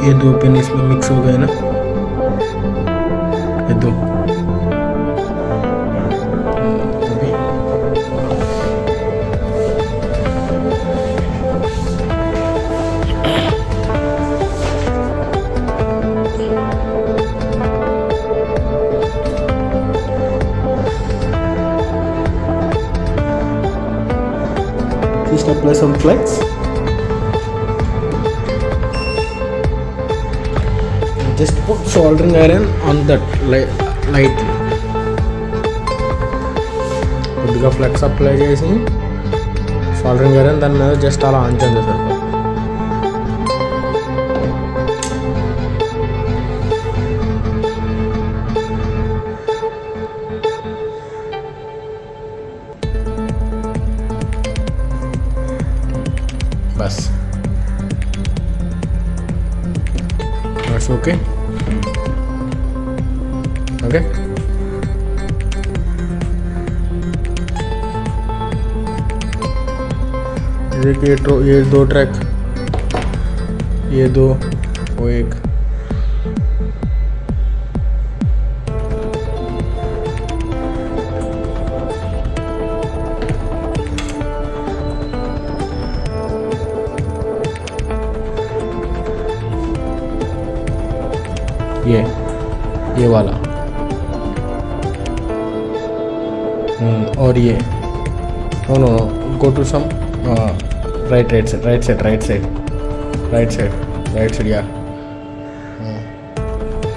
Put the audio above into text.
ये 2 पिन इसमें मिक्स हो गए ना, ये 2। अभी just apply some flex. Just put soldering iron on that lightly. కొద్దిగా ఫ్లెక్స్ అప్లై చేసి సోల్డరింగ్ ఐరన్ దాని మీద జస్ట్ అలా ఆన్ చేయండి సరిపోతుంది. बस that's okay. Okay, ये 2 ट्रैक, ये 2 वो 1. ये वाला और ये no go to some right side या